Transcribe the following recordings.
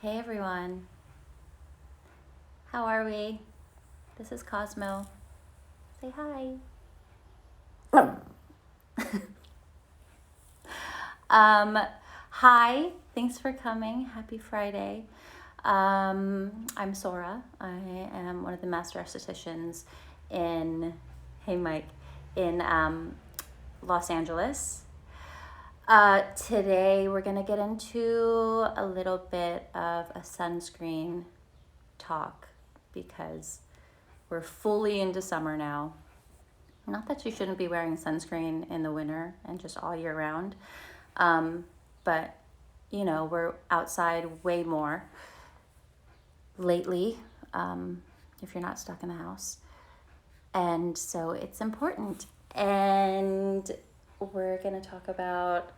Hey everyone, how are we? This is Cosmo. Say hi. Hi, thanks for coming. Happy Friday. I'm Sora. I am one of the master estheticians in, hey Mike, in Los Angeles. Today we're gonna get into a little bit of a sunscreen talk because we're fully into summer now. Not that you shouldn't be wearing sunscreen in the winter and just all year round, but you know, we're outside way more lately if you're not stuck in the house. And so it's important. And we're going to talk about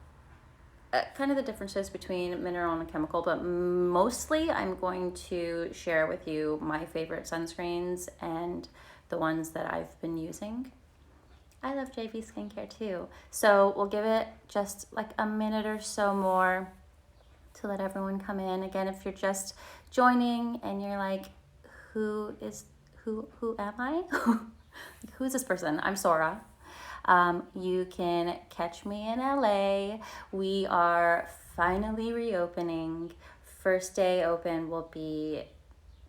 kind of the differences between mineral and chemical, but mostly I'm going to share with you my favorite sunscreens and the ones that I've been using. I love JV skincare too. So we'll give it just like a minute or so more to let everyone come in. Again, if you're just joining and you're like, who am I? Who's this person? I'm Sora. You can catch me in LA. We are finally reopening. First day open will be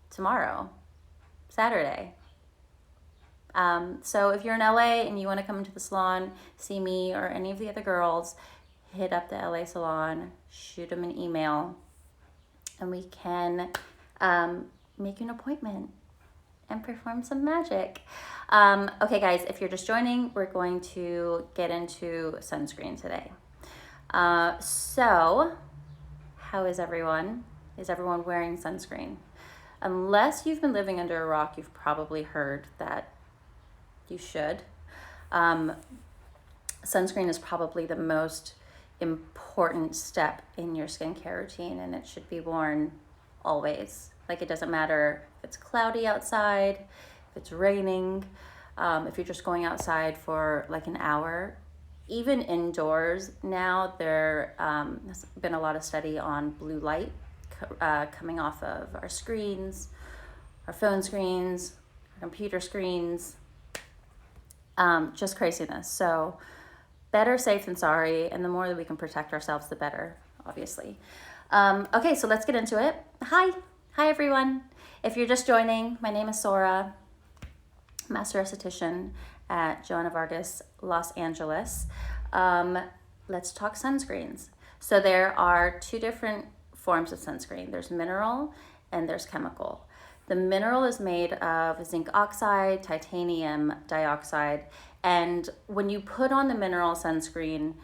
tomorrow, Saturday. So if you're in LA and you want to come into the salon, see me or any of the other girls, hit up the LA salon, shoot them an email, and we can make an appointment and perform some magic. Okay, guys, if you're just joining, we're going to get into sunscreen today. So, how is everyone? Is everyone wearing sunscreen? Unless you've been living under a rock, you've probably heard that you should. Sunscreen is probably the most important step in your skincare routine, and it should be worn always. Like, it doesn't matter if it's cloudy outside, if it's raining, if you're just going outside for like an hour. Even indoors now, there has been a lot of study on blue light coming off of our screens, our phone screens, our computer screens, just craziness. So better safe than sorry, and the more that we can protect ourselves, the better, obviously. Okay, so let's get into it. Hi everyone. If you're just joining, my name is Sora, master esthetician at Joanna Vargas, Los Angeles. Let's talk sunscreens. So there are two different forms of sunscreen. There's mineral and there's chemical. The mineral is made of zinc oxide, titanium dioxide, and when you put on the mineral sunscreen,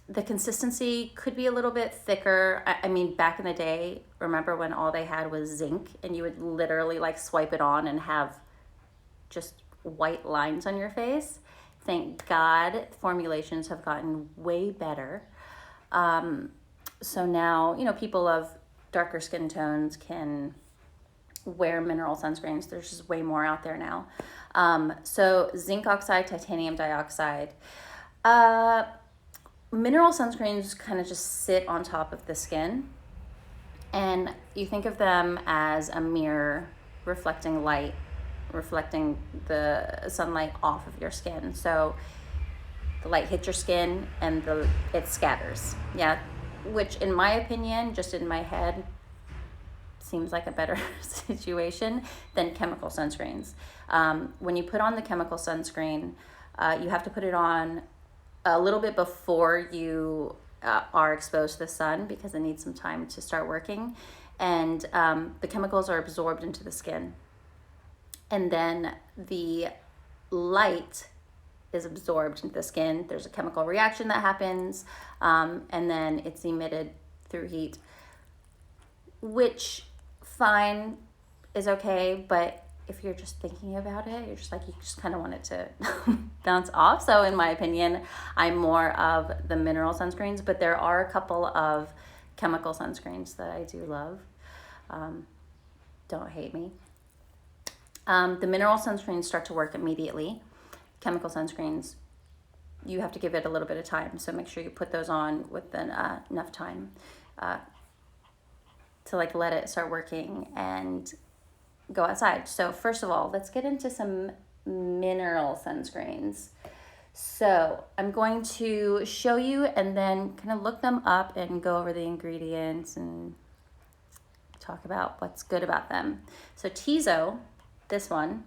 the consistency could be a little bit thicker. I mean, back in the day, remember when all they had was zinc and you would literally like swipe it on and have just white lines on your face? Thank God formulations have gotten way better. So now, you know, people of darker skin tones can wear mineral sunscreens. There's just way more out there now. So zinc oxide, titanium dioxide. Mineral sunscreens kind of just sit on top of the skin, and you think of them as a mirror reflecting light, reflecting the sunlight off of your skin. So the light hits your skin and it scatters. Yeah, which in my opinion, just in my head, seems like a better situation than chemical sunscreens. When you put on the chemical sunscreen, you have to put it on a little bit before you are exposed to the sun because it needs some time to start working. And the chemicals are absorbed into the skin. And then the light is absorbed into the skin. There's a chemical reaction that happens, and then it's emitted through heat, which fine is okay, but if you're just thinking about it, you're just like, you just kind of want it to bounce off. So in my opinion, I'm more of the mineral sunscreens, but there are a couple of chemical sunscreens that I do love. Don't hate me. The mineral sunscreens start to work immediately. Chemical sunscreens, you have to give it a little bit of time. So make sure you put those on with enough time. to like let it start working and go outside. So first of all, let's get into some mineral sunscreens. So I'm going to show you and then kind of look them up and go over the ingredients and talk about what's good about them. So Tizo, this one,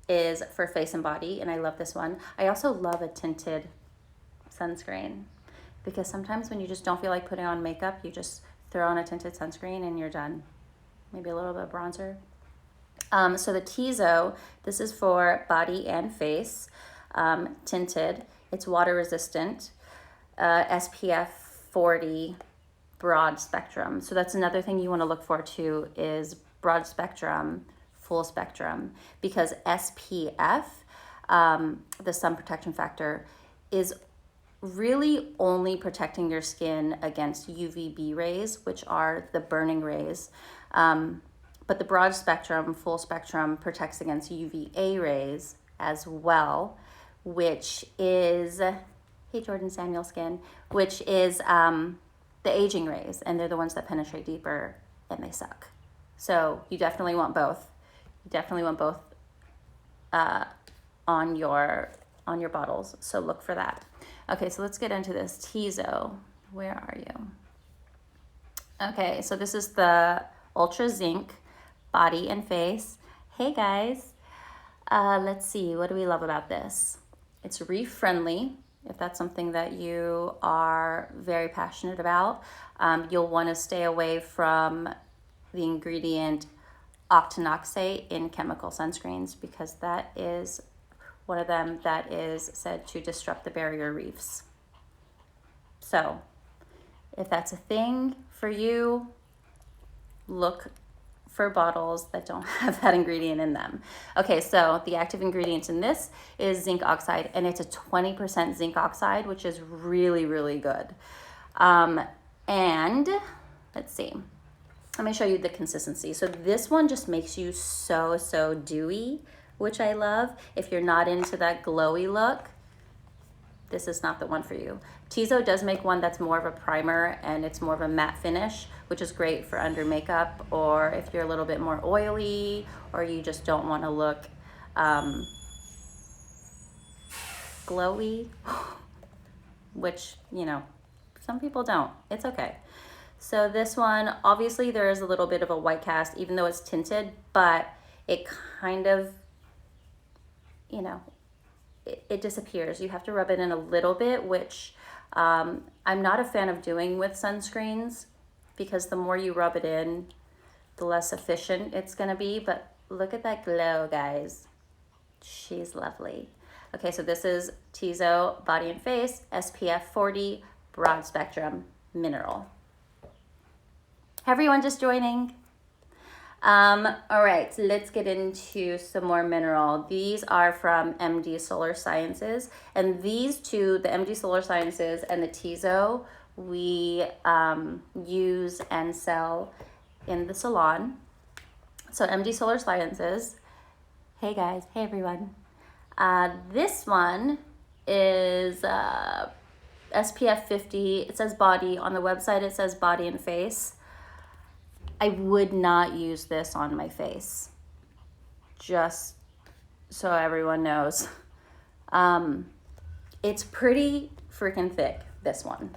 is for face and body, and I love this one. I also love a tinted sunscreen because sometimes when you just don't feel like putting on makeup, you just throw on a tinted sunscreen and you're done. Maybe a little bit of bronzer. So the Tizo, this is for body and face, tinted. It's water resistant, SPF 40, broad spectrum. So that's another thing you want to look for too, is broad spectrum, full spectrum, because SPF, the sun protection factor, is really only protecting your skin against UVB rays, which are the burning rays. But the broad spectrum, full spectrum, protects against UVA rays as well, which is, hey Jordan Samuel skin, which is the aging rays, and they're the ones that penetrate deeper and they suck. So you definitely want both. You definitely want both on your bottles. So look for that. Okay, so let's get into this Tizo. Where are you? Okay, so this is the Ultra Zinc body and face. Hey guys, let's see, what do we love about this? It's reef friendly, if that's something that you are very passionate about. You'll want to stay away from the ingredient octinoxate in chemical sunscreens because that is one of them that is said to disrupt the barrier reefs. So if that's a thing for you, look for bottles that don't have that ingredient in them. Okay, so the active ingredients in this is zinc oxide, and it's a 20% zinc oxide, which is really, really good. And let's see, let me show you the consistency. So this one just makes you so dewy, which I love. If you're not into that glowy look, this is not the one for you. Tizo does make one that's more of a primer and it's more of a matte finish, which is great for under makeup, or if you're a little bit more oily or you just don't want to look glowy, which, you know, some people don't. It's okay. So this one, obviously there is a little bit of a white cast, even though it's tinted, but it kind of, you know, it disappears. You have to rub it in a little bit, which I'm not a fan of doing with sunscreens because the more you rub it in, the less efficient it's gonna be. But look at that glow, guys. She's lovely. Okay, so this is Tizo Body and Face SPF 40 Broad Spectrum Mineral. Everyone just joining? All right, so let's get into some more mineral. These are from MD Solar Sciences, and these two, the MD Solar Sciences and the Tizo, we use and sell in the salon. So MD Solar Sciences, hey guys, hey everyone. This one is SPF 50. It says body. On the website it says body and face. I would not use this on my face, just so everyone knows. It's pretty freaking thick, this one.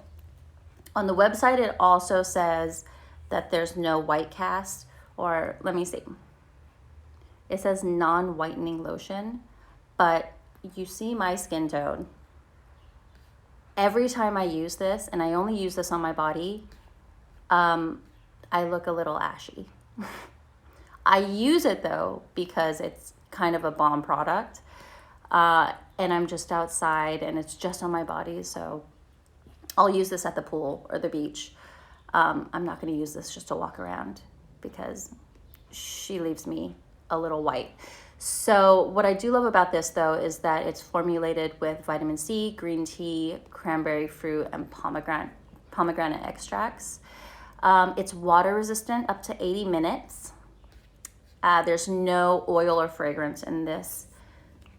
On the website, it also says that there's no white cast, or let me see. It says non-whitening lotion, but you see my skin tone. Every time I use this, and I only use this on my body, I look a little ashy. I use it though because it's kind of a bomb product, and I'm just outside and it's just on my body, so I'll use this at the pool or the beach. I'm not going to use this just to walk around because she leaves me a little white. So what I do love about this though is that it's formulated with vitamin C, green tea, cranberry fruit, and pomegranate extracts. It's water resistant up to 80 minutes. There's no oil or fragrance in this,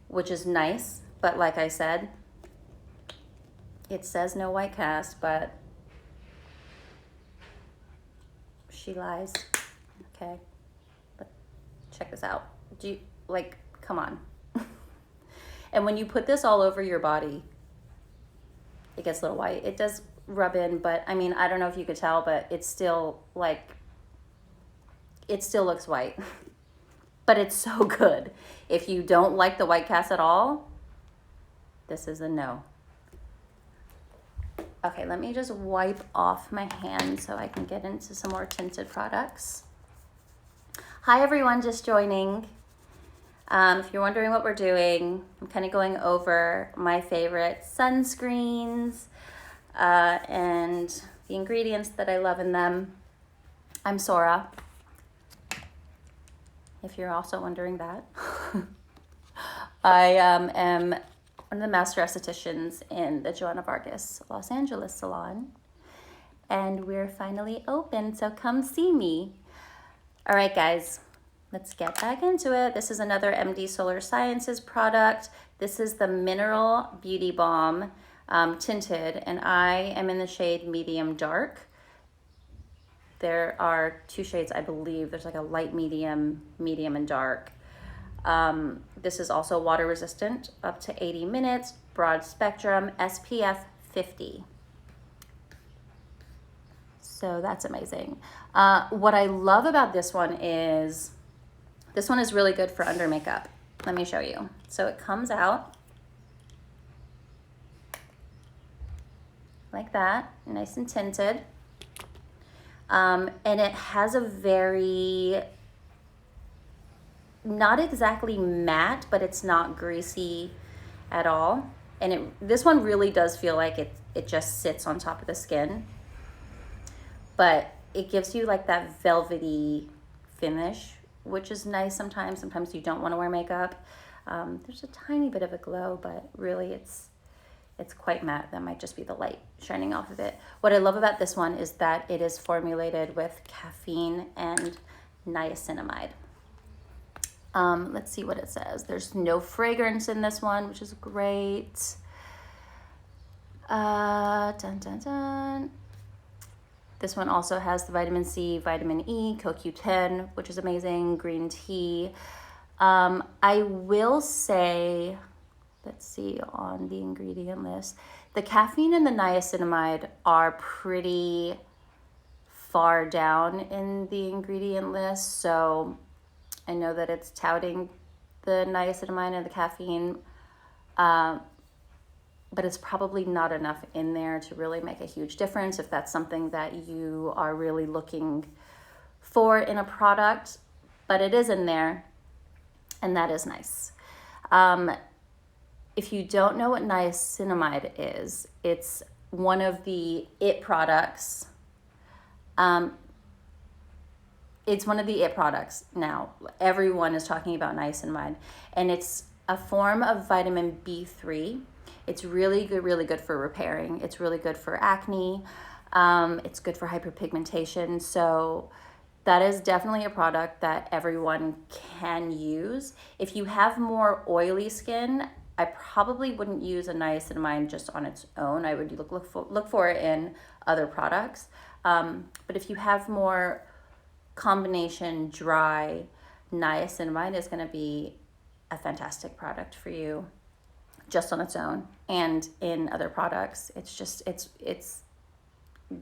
which is nice. But like I said, it says no white cast, but she lies. Okay, but check this out. Do you, like, come on. And when you put this all over your body, it gets a little white. It does rub in, but I mean, I don't know if you could tell, but it's still like, it still looks white. But it's so good. If you don't like the white cast at all, this is a no. Okay, let me just wipe off my hands so I can get into some more tinted products. Hi everyone, just joining. If you're wondering what we're doing, I'm kind of going over my favorite sunscreens and the ingredients that I love in them. I'm Sora, if you're also wondering that. I am one of the master estheticians in the Joanna Vargas Los Angeles salon, and we're finally open, so come see me. All right, guys, let's get back into it. This is another MD Solar Sciences product. This is the Mineral Beauty Balm tinted, and I am in the shade medium dark. There are two shades, I believe. There's like a light medium, medium, and dark. This is also water resistant, up to 80 minutes, broad spectrum, SPF 50. So that's amazing. What I love about this one is really good for under makeup. Let me show you. So it comes out like that, nice and tinted. And it has a very, not exactly matte, but it's not greasy at all. And this one really does feel like it just sits on top of the skin. But it gives you like that velvety finish, which is nice sometimes. Sometimes you don't want to wear makeup. There's a tiny bit of a glow, but really it's quite matte. That might just be the light shining off of it. What I love about this one is that it is formulated with caffeine and niacinamide. Let's see what it says. There's no fragrance in this one, which is great. Dun, dun, dun. This one also has the vitamin C, vitamin E, CoQ10, which is amazing, green tea. I will say, let's see on the ingredient list, the caffeine and the niacinamide are pretty far down in the ingredient list. So I know that it's touting the niacinamide and the caffeine, but it's probably not enough in there to really make a huge difference if that's something that you are really looking for in a product, but it is in there, and that is nice. If you don't know what niacinamide is, it's one of the IT products. It's one of the IT products now. Everyone is talking about niacinamide, and it's a form of vitamin B3. It's really good for repairing. It's really good for acne. It's good for hyperpigmentation. So that is definitely a product that everyone can use. If you have more oily skin, I probably wouldn't use a niacinamide just on its own. I would look for it in other products. But if you have more combination dry, niacinamide is going to be a fantastic product for you just on its own. And in other products, it's just, it's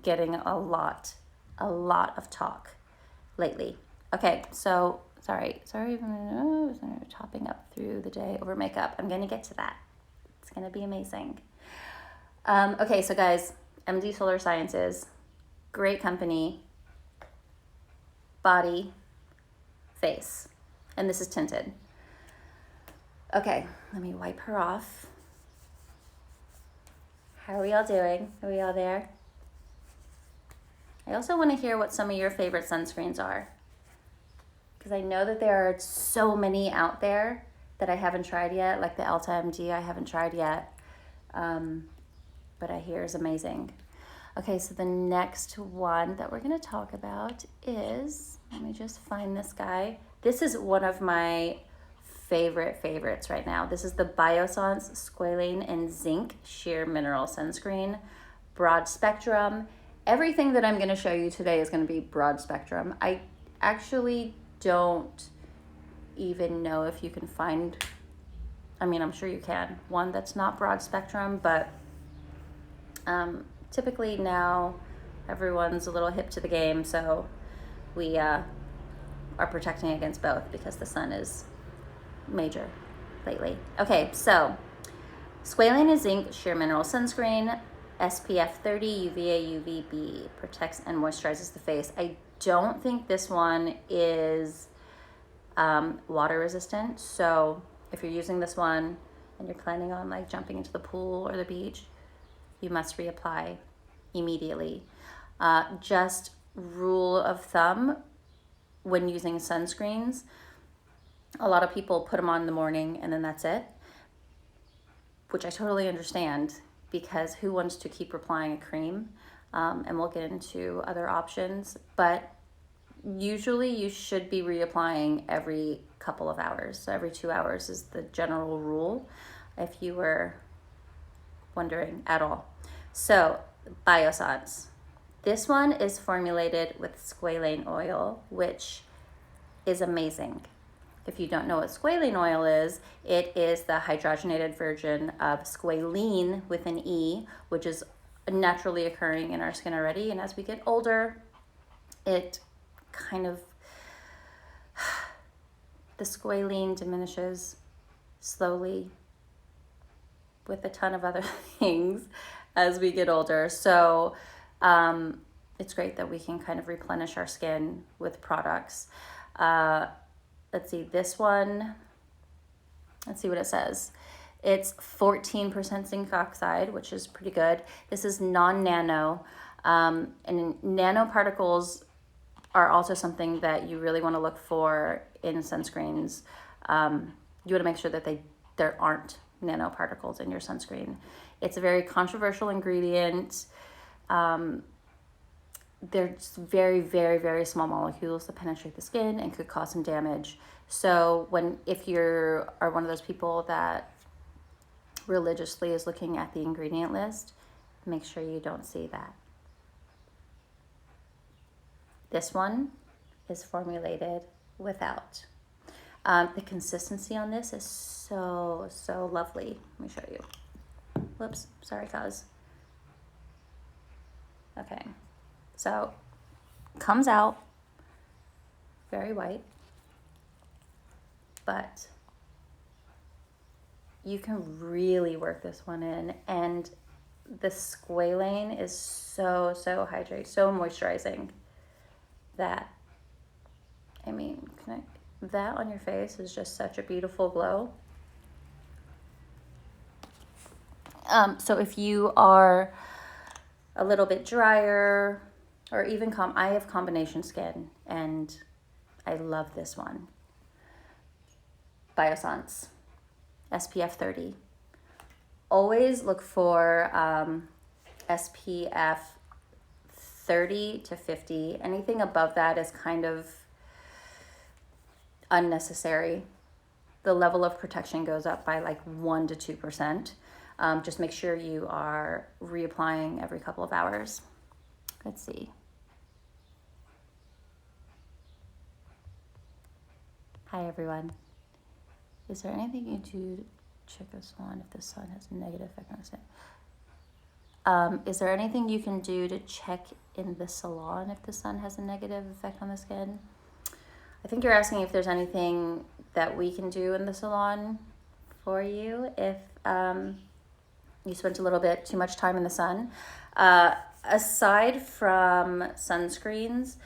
getting a lot of talk lately. Okay, so sorry, topping up through the day over makeup. I'm gonna get to that. It's gonna be amazing. Okay, so guys, MD Solar Sciences, great company, body, face, and this is tinted. Okay, let me wipe her off. How are we all doing? Are we all there? I also want to hear what some of your favorite sunscreens are, because I know that there are so many out there that I haven't tried yet, like the Elta MD I haven't tried yet, but I hear is amazing. Okay, so the next one that we're going to talk about is, let me just find this guy. This is one of my favorites right now. This is the Bioscience Squalene and Zinc Sheer Mineral Sunscreen, broad spectrum, everything that I'm going to show you today is going to be broad spectrum. I actually don't even know if you can find, I mean, I'm sure you can, one that's not broad spectrum, but typically now everyone's a little hip to the game, so we are protecting against both because the sun is major lately. Okay, so Squalene is zinc sheer mineral sunscreen, SPF 30, UVA, UVB, protects and moisturizes the face. I don't think this one is water resistant, so if you're using this one and you're planning on like jumping into the pool or the beach, you must reapply immediately. Just rule of thumb when using sunscreens, a lot of people put them on in the morning and then that's it, which I totally understand, because who wants to keep applying a cream? And we'll get into other options, but usually you should be reapplying every couple of hours. So every 2 hours is the general rule, if you were wondering at all. So Bioscience. This one is formulated with squalane oil, which is amazing. If you don't know what squalane oil is, it is the hydrogenated version of squalene with an E, which is naturally occurring in our skin already. And as we get older, it kind of, the squalene diminishes slowly with a ton of other things as we get older. So it's great that we can kind of replenish our skin with products. Let's see, this one, let's see what it says. It's 14% zinc oxide, which is pretty good. This is non-nano, and nanoparticles are also something that you really want to look for in sunscreens. You want to make sure that there aren't nanoparticles in your sunscreen. It's a very controversial ingredient. They're just very, very, very small molecules that penetrate the skin and could cause some damage. So if you are one of those people that religiously is looking at the ingredient list, make sure you don't see that. This one is formulated without. The consistency on this is so, so lovely. Let me show you. Whoops, sorry guys. Okay. So, comes out very white, but you can really work this one in, and the squalane is so, so hydrating, so moisturizing that, I mean, that on your face is just such a beautiful glow. So if you are a little bit drier, or even I have combination skin, and I love this one. Bioscience, SPF 30. Always look for SPF 30 to 50. Anything above that is kind of unnecessary. The level of protection goes up by like 1 to 2%. Just make sure you are reapplying every couple of hours. Let's see. Hi everyone. Is there anything you do to check a salon if the sun has a negative effect on the skin? Is there anything you can do to check in the salon if the sun has a negative effect on the skin? I think you're asking if there's anything that we can do in the salon for you if you spent a little bit too much time in the sun. Aside from sunscreens,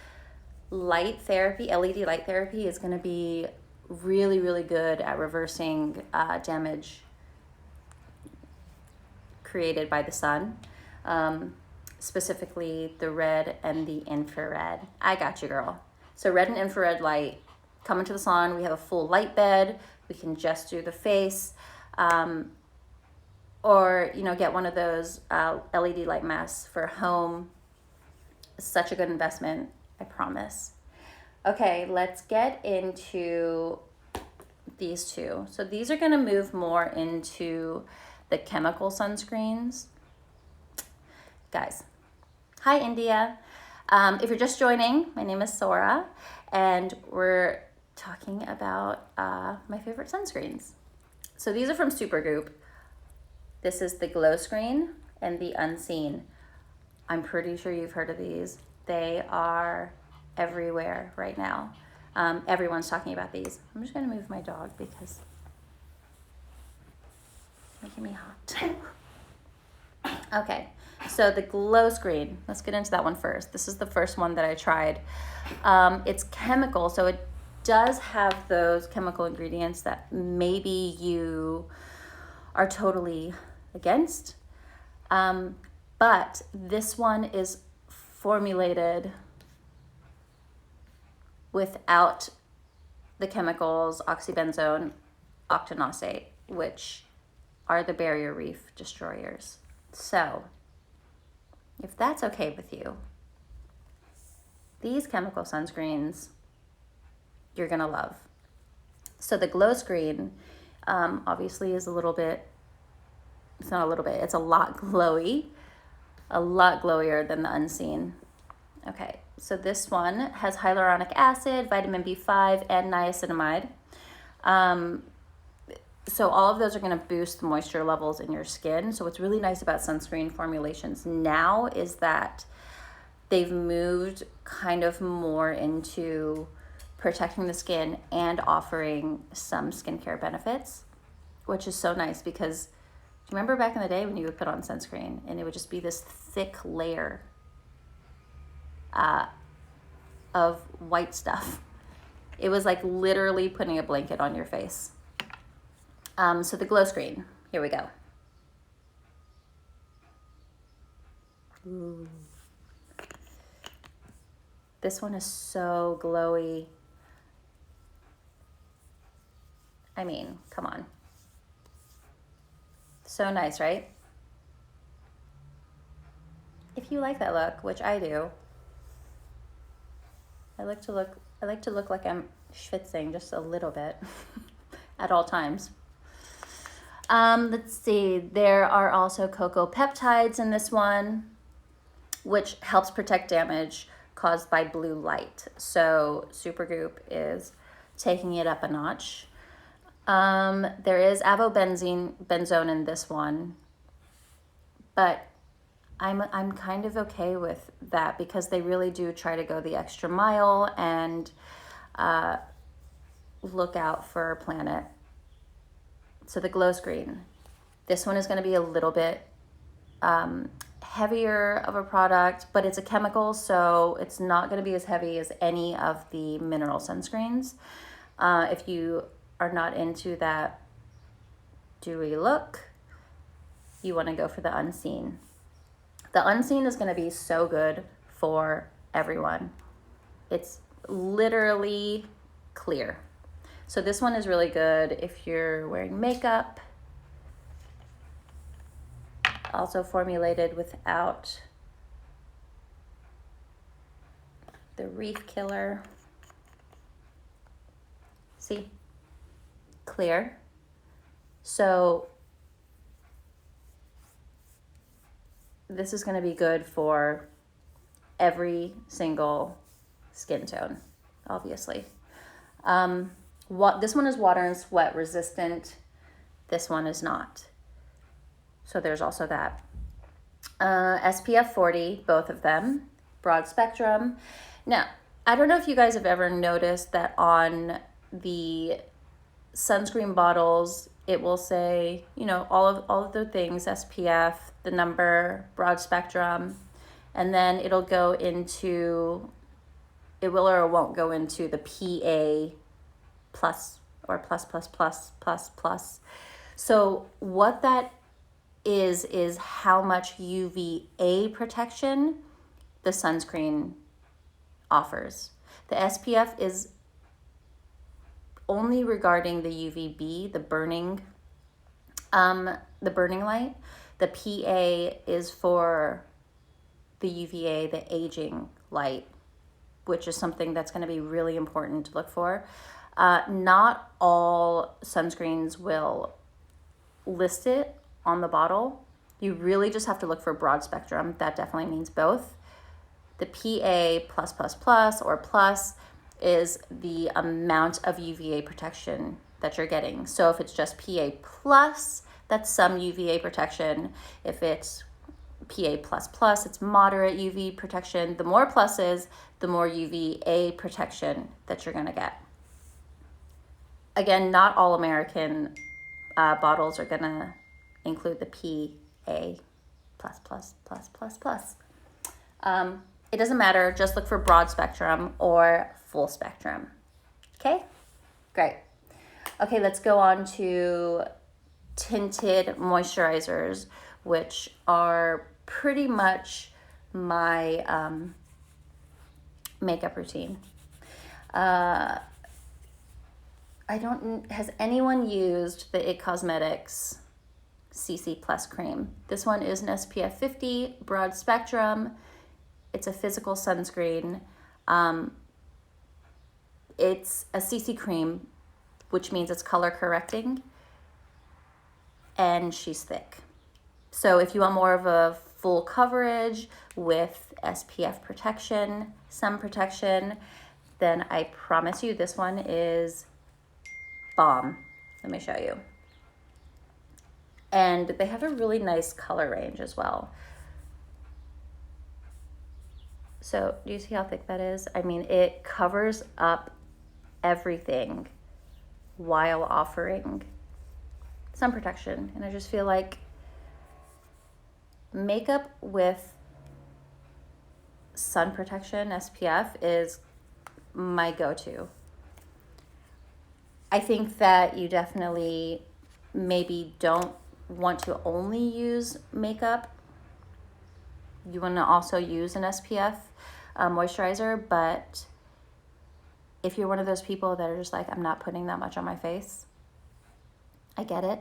light therapy, LED light therapy is going to be really, really good at reversing damage created by the sun, specifically the red and the infrared. I got you, girl. So red and infrared light, come into the salon. We have a full light bed. We can just do the face, or get one of those LED light masks for home. Such a good investment, I promise. Okay, let's get into these two. So these are going to move more into the chemical sunscreens. Guys, Hi, India. If you're just joining, my name is Sora, and we're talking about my favorite sunscreens. So these are from Supergoop. This is the Glow Screen and the Unseen. I'm pretty sure you've heard of these. They are everywhere right now. Everyone's talking about these. I'm just gonna move my dog because it's making me hot. Okay, so the Glow Screen, let's get into that one first. This is the first one that I tried. It's chemical, so it does have those chemical ingredients that maybe you are totally against. But this one is formulated without the chemicals oxybenzone, octinoxate, which are the barrier reef destroyers. So, if that's okay with you, these chemical sunscreens you're gonna love. So the Glow Screen obviously is a little bit, it's not a little bit, it's a lot glowy, a lot glowier than the Unseen. Okay, so this one has hyaluronic acid, vitamin B5, and niacinamide. So all of those are going to boost the moisture levels in your skin. So what's really nice about sunscreen formulations now is that they've moved kind of more into protecting the skin and offering some skincare benefits, which is so nice because do you remember back in the day when you would put on sunscreen and it would just be this thick layer of white stuff? It was like literally putting a blanket on your face. So the Glow Screen, here we go. Ooh. This one is so glowy. I mean, come on. So nice, right? If you like that look, which I do, I like to look like I'm schwitzing just a little bit at all times. Let's see, there are also cocoa peptides in this one, which helps protect damage caused by blue light. So Supergoop is taking it up a notch. There is avobenzone in this one, but I'm kind of okay with that because they really do try to go the extra mile and look out for our planet. So the Glow Screen, this one is going to be a little bit heavier of a product, but it's a chemical, so it's not going to be as heavy as any of the mineral sunscreens. If you are not into that dewy look, you want to go for the Unseen. The Unseen is going to be so good for everyone. It's literally clear. So this one is really good if you're wearing makeup. Also formulated without the reef killer. See? Clear. So this is going to be good for every single skin tone, obviously. This one is water and sweat resistant. This one is not. So there's also that. SPF 40, both of them, broad spectrum. Now, I don't know if you guys have ever noticed that on the sunscreen bottles, it will say, you know, all of the things, SPF, the number, broad spectrum, and then it'll go into, it will or won't go into the PA plus or plus plus plus plus plus. So what that is how much UVA protection the sunscreen offers. The SPF is only regarding the UVB, the burning light. The PA is for the UVA, the aging light, which is something that's going to be really important to look for. Not all sunscreens will list it on the bottle. You really just have to look for broad spectrum. That definitely means both. The PA+++ or plus is the amount of UVA protection that you're getting. So if it's just PA plus, that's some UVA protection. If it's PA++, it's moderate UV protection. The more pluses, the more UVA protection that you're gonna get. Again, not all American bottles are gonna include the PA+++++. It doesn't matter, just look for broad spectrum or full spectrum. Okay, great. Okay, let's go on to tinted moisturizers, which are pretty much my makeup routine. Has anyone used the IT Cosmetics CC Plus cream? This one is an SPF 50 broad spectrum. It's a physical sunscreen. It's a CC cream, which means it's color correcting, and she's thick. So if you want more of a full coverage with SPF protection, sun protection, then I promise you this one is bomb. Let me show you. And they have a really nice color range as well. So do you see how thick that is? I mean, it covers up everything while offering sun protection. And I just feel like makeup with sun protection, SPF, is my go-to. I think that you definitely maybe don't want to only use makeup. You want to also use an SPF moisturizer, but if you're one of those people that are just like, I'm not putting that much on my face, I get it.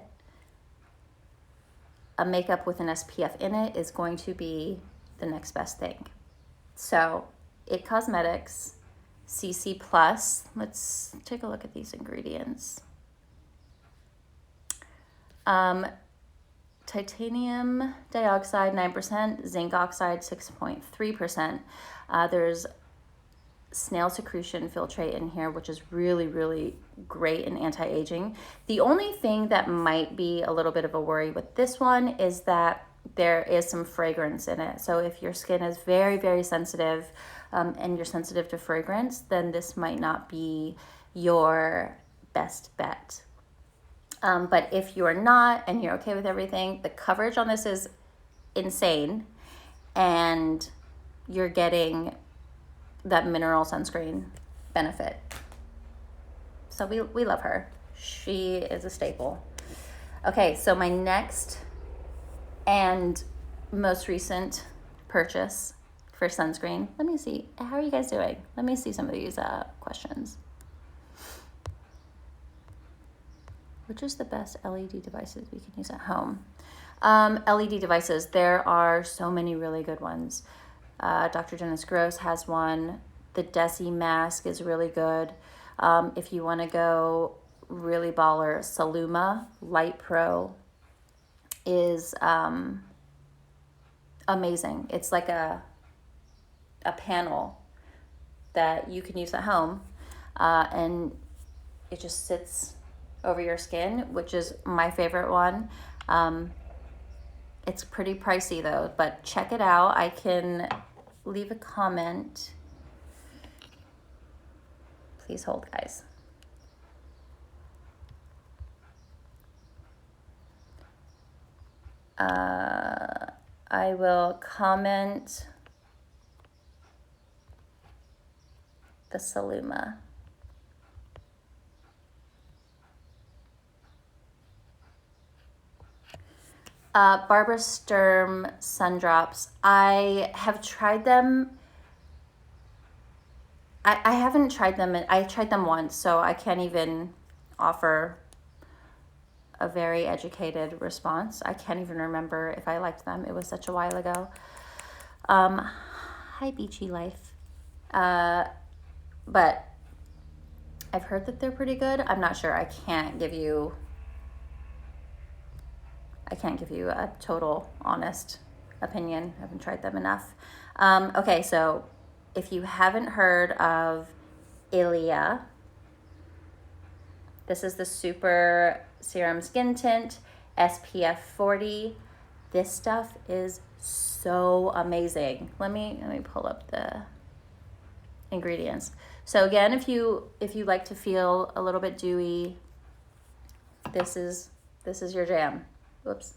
A makeup with an SPF in it is going to be the next best thing. So, IT Cosmetics CC Plus. Let's take a look at these ingredients. Titanium dioxide 9%, zinc oxide 6.3%. There's snail secretion filtrate in here, which is really, really great in anti-aging. The only thing that might be a little bit of a worry with this one is that there is some fragrance in it. So if your skin is very, very sensitive and you're sensitive to fragrance, then this might not be your best bet. But if you're not and you're okay with everything, the coverage on this is insane, and you're getting that mineral sunscreen benefit. So we love her. She is a staple. Okay, so my next and most recent purchase for sunscreen. Let me see. How are you guys doing? Let me see some of these questions. Which is the best LED devices we can use at home? LED devices, there are so many really good ones. Dr. Dennis Gross has one. The Desi mask is really good. If you want to go really baller, Saluma Light Pro is amazing. It's like a panel that you can use at home, and it just sits over your skin, which is my favorite one. It's pretty pricey though, but check it out. I can leave a comment. Please hold, guys. I will comment the Saluma. Barbara Sturm sun drops. I have tried them. I haven't tried them. I tried them once, so I can't even offer a very educated response. I can't even remember if I liked them. It was such a while ago. Hi, Beachy Life. But I've heard that they're pretty good. I'm not sure. I can't give you a total honest opinion. I haven't tried them enough. Okay, so if you haven't heard of Ilia, this is the Super Serum Skin Tint, SPF 40. This stuff is so amazing. Let me pull up the ingredients. So again, if you like to feel a little bit dewy, this is your jam. Whoops.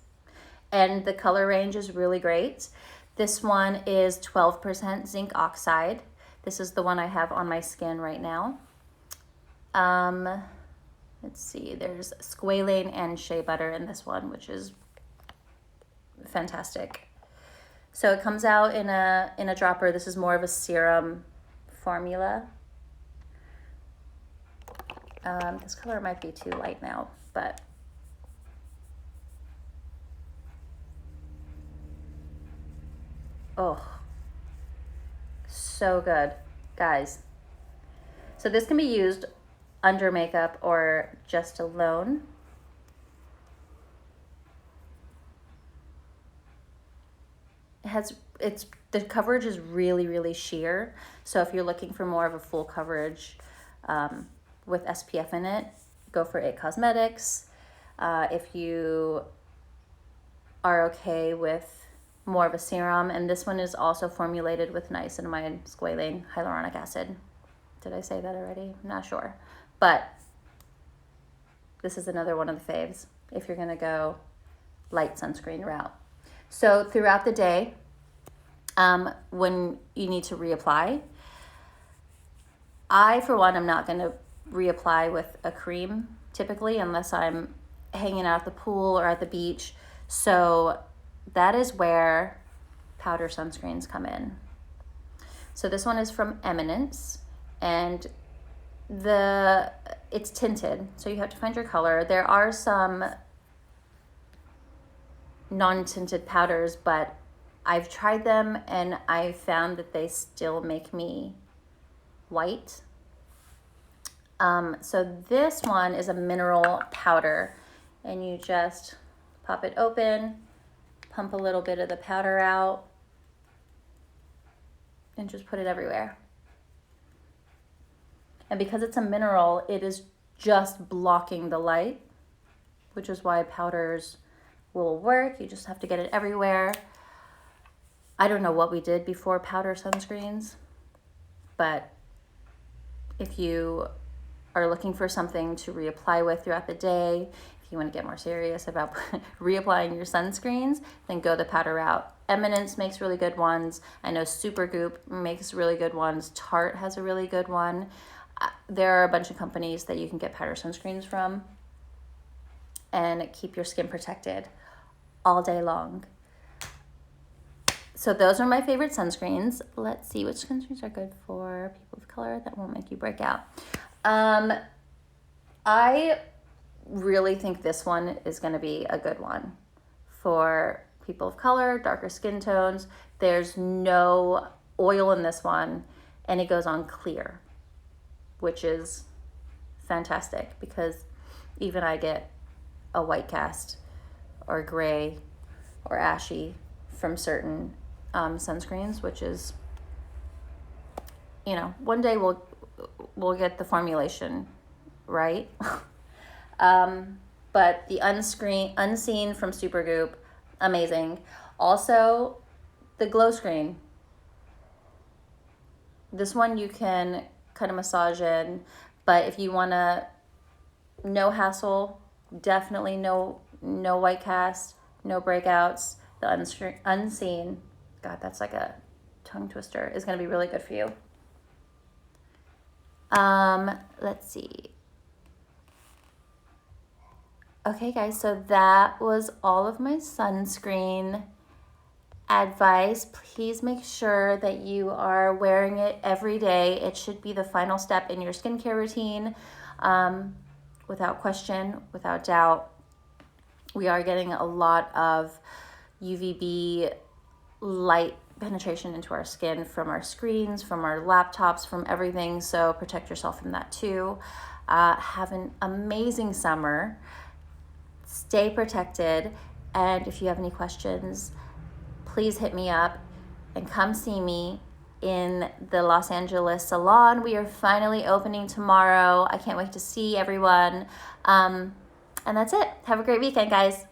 And the color range is really great. This one is 12% zinc oxide. This is the one I have on my skin right now. Let's see, there's squalane and shea butter in this one, which is fantastic. So it comes out in a dropper. This is more of a serum formula. This color might be too light now, but oh, so good, guys. So this can be used under makeup or just alone. The coverage is really, really sheer. So if you're looking for more of a full coverage with SPF in it, go for It Cosmetics. If you are okay with more of a serum, and this one is also formulated with niacinamide, squalane, hyaluronic acid. Did I say that already? I'm not sure. But this is another one of the faves if you're gonna go light sunscreen route. So throughout the day, when you need to reapply, I, for one, am not gonna reapply with a cream typically unless I'm hanging out at the pool or at the beach. So that is where powder sunscreens come in. So this one is from Eminence, and it's tinted, so you have to find your color. There are some non-tinted powders, but I've tried them and I found that they still make me white. So this one is a mineral powder, and you just pop it open, pump a little bit of the powder out, and just put it everywhere. And because it's a mineral, it is just blocking the light, which is why powders will work. You just have to get it everywhere. I don't know what we did before powder sunscreens, but if you are looking for something to reapply with throughout the day, if you want to get more serious about reapplying your sunscreens, then go the powder route. Eminence makes really good ones. I know Supergoop makes really good ones. Tarte has a really good one. There are a bunch of companies that you can get powder sunscreens from and keep your skin protected all day long. So those are my favorite sunscreens. Let's see which sunscreens are good for people of color that won't make you break out. I really think this one is going to be a good one for people of color, darker skin tones. There's no oil in this one, and it goes on clear, which is fantastic because even I get a white cast or gray or ashy from certain sunscreens, which is, one day we'll get the formulation right. But the Unseen from Supergoop, amazing. Also, the Glow Screen. This one you can kind of massage in, but if you want to, no hassle, definitely no white cast, no breakouts. The Unseen, God, that's like a tongue twister, is going to be really good for you. Let's see. Okay, guys, so that was all of my sunscreen advice. Please make sure that you are wearing it every day. It should be the final step in your skincare routine, without question, without doubt. We are getting a lot of UVB light penetration into our skin from our screens, from our laptops, from everything. So protect yourself from that too. Have an amazing summer. Stay protected. And if you have any questions, please hit me up. and come see me in the Los Angeles salon. We are finally opening tomorrow. I can't wait to see everyone. And that's it. Have a great weekend, guys.